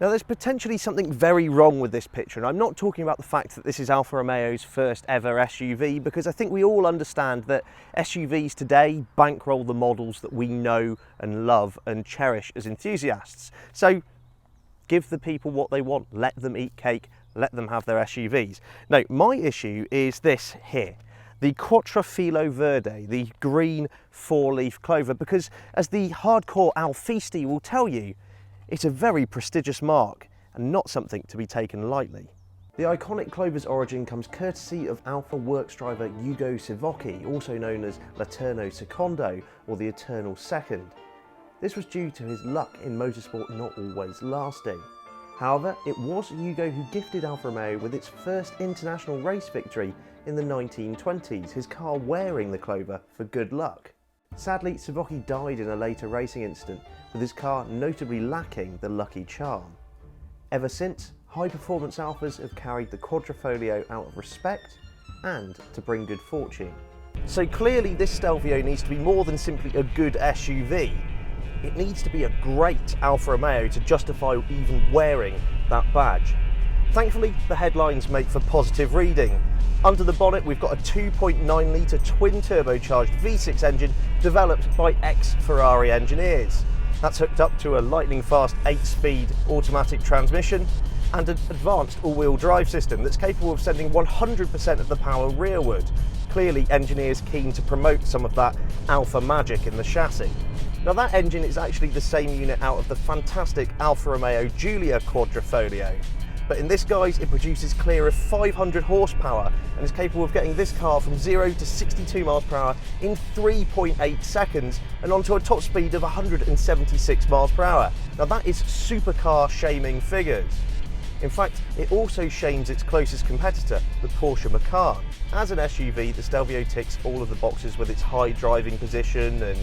Now there's potentially something very wrong with this picture, and I'm not talking about the fact that this is Alfa Romeo's first ever SUV, because I think we all understand that SUVs today bankroll the models that we know and love and cherish as enthusiasts. So give the people what they want, let them eat cake, let them have their SUVs. No, my issue is this here. The Quadrifoglio Verde, the green four-leaf clover, because as the hardcore Alfisti will tell you, it's a very prestigious mark and not something to be taken lightly. The iconic clover's origin comes courtesy of Alfa works driver Ugo Sivocchi, also known as l'Eterno Secondo, or the Eternal Second. This was due to his luck in motorsport not always lasting. However, it was Ugo who gifted Alfa Romeo with its first international race victory in the 1920s, his car wearing the clover for good luck. Sadly, Sivocchi died in a later racing incident, with his car notably lacking the lucky charm. Ever since, high-performance Alfas have carried the Quadrifoglio out of respect and to bring good fortune. So clearly this Stelvio needs to be more than simply a good SUV. It needs to be a great Alfa Romeo to justify even wearing that badge. Thankfully, the headlines make for positive reading. Under the bonnet, we've got a 2.9 litre twin-turbocharged V6 engine developed by ex-Ferrari engineers. That's hooked up to a lightning-fast 8-speed automatic transmission and an advanced all-wheel drive system that's capable of sending 100% of the power rearward. Clearly, engineers keen to promote some of that Alfa magic in the chassis. Now that engine is actually the same unit out of the fantastic Alfa Romeo Giulia Quadrifoglio. But in this guise, it produces clear of 500 horsepower and is capable of getting this car from 0 to 62 miles per hour in 3.8 seconds and onto a top speed of 176 miles per hour. Now that is supercar shaming figures. In fact, it also shames its closest competitor, the Porsche Macan. As an SUV, the Stelvio ticks all of the boxes with its high driving position and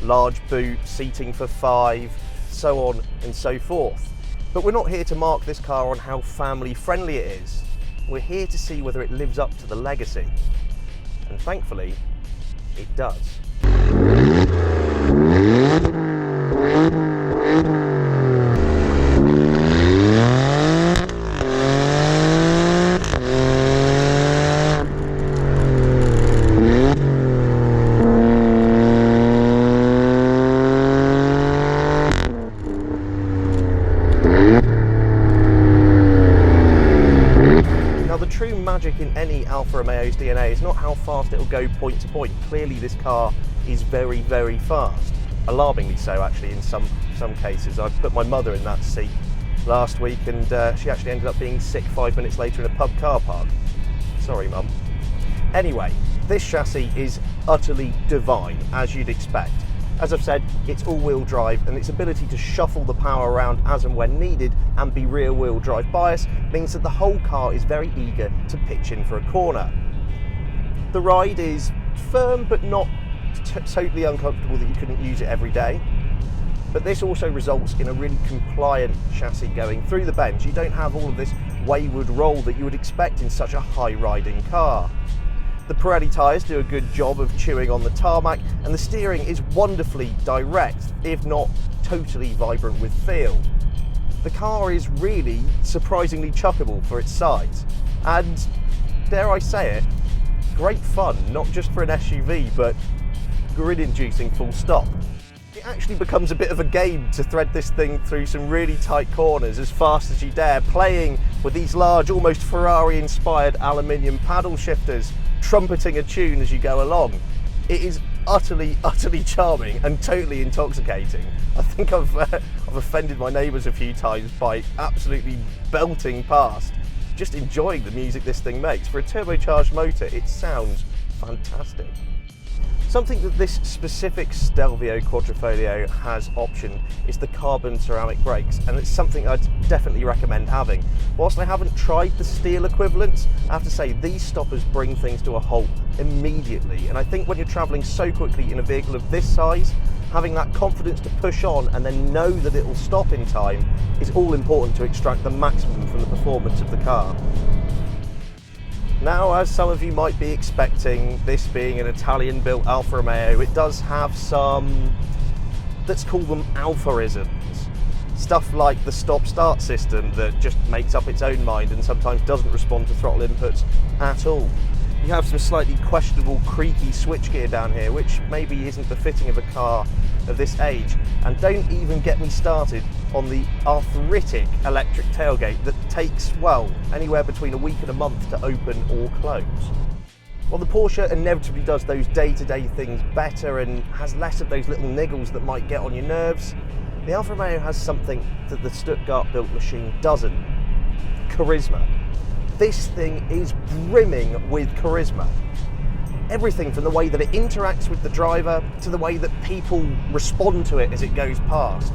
large boot, seating for 5, so on and so forth. But we're not here to mark this car on how family friendly it is. We're here to see whether it lives up to the legacy. And thankfully, it does. Magic in any Alfa Romeo's DNA is not how fast it'll go point to point. Clearly this car is very, very fast. Alarmingly so, actually, in some cases. I put my mother in that seat last week and she actually ended up being sick 5 minutes later in a pub car park. Sorry, Mum. Anyway, this chassis is utterly divine, as you'd expect. As I've said, it's all-wheel drive, and its ability to shuffle the power around as and when needed and be rear-wheel drive bias means that the whole car is very eager to pitch in for a corner. The ride is firm but not totally uncomfortable that you couldn't use it every day. But this also results in a really compliant chassis going through the bends. You don't have all of this wayward roll that you would expect in such a high-riding car. The Pirelli tyres do a good job of chewing on the tarmac, and the steering is wonderfully direct, if not totally vibrant with feel. The car is really surprisingly chuckable for its size, and, dare I say it, great fun, not just for an SUV, but grin-inducing full stop. It actually becomes a bit of a game to thread this thing through some really tight corners as fast as you dare, playing with these large, almost Ferrari-inspired aluminium paddle shifters, trumpeting a tune as you go along. It is utterly, utterly charming and totally intoxicating. I think I've offended my neighbours a few times by absolutely belting past, just enjoying the music this thing makes. For a turbocharged motor, it sounds fantastic. Something that this specific Stelvio Quadrifoglio has optioned is the carbon ceramic brakes, and it's something I'd definitely recommend having. Whilst I haven't tried the steel equivalents, I have to say these stoppers bring things to a halt immediately, and I think when you're travelling so quickly in a vehicle of this size, having that confidence to push on and then know that it will stop in time is all important to extract the maximum from the performance of the car. Now, as some of you might be expecting, this being an Italian-built Alfa Romeo, it does have some, let's call them Alphaisms. Stuff like the stop-start system that just makes up its own mind and sometimes doesn't respond to throttle inputs at all. You have some slightly questionable creaky switchgear down here, which maybe isn't befitting of a car of this age. And don't even get me started on the arthritic electric tailgate that takes, well, anywhere between a week and a month to open or close. While the Porsche inevitably does those day-to-day things better and has less of those little niggles that might get on your nerves, the Alfa Romeo has something that the Stuttgart-built machine doesn't: charisma. This thing is brimming with charisma. Everything from the way that it interacts with the driver to the way that people respond to it as it goes past.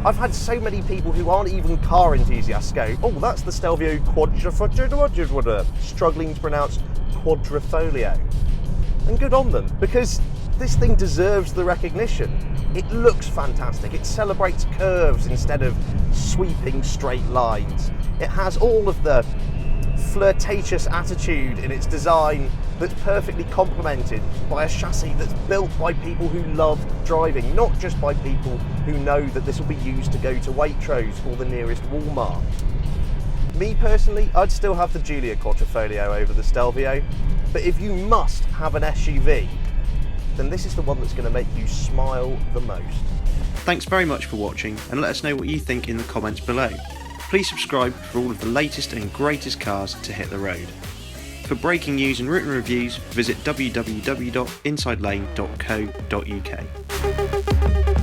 I've had so many people who aren't even car enthusiasts go, "Oh, that's the Stelvio Quadrifoglio," struggling to pronounce Quadrifoglio. And good on them, because this thing deserves the recognition. It looks fantastic. It celebrates curves instead of sweeping straight lines. It has all of the flirtatious attitude in its design that's perfectly complemented by a chassis that's built by people who love driving, not just by people who know that this will be used to go to Waitrose or the nearest Walmart. Me personally, I'd still have the Giulia Quadrifoglio over the Stelvio, but if you must have an SUV, then this is the one that's going to make you smile the most. Thanks very much for watching, and let us know what you think in the comments below. Please subscribe for all of the latest and greatest cars to hit the road. For breaking news and written reviews, visit www.insidelane.co.uk.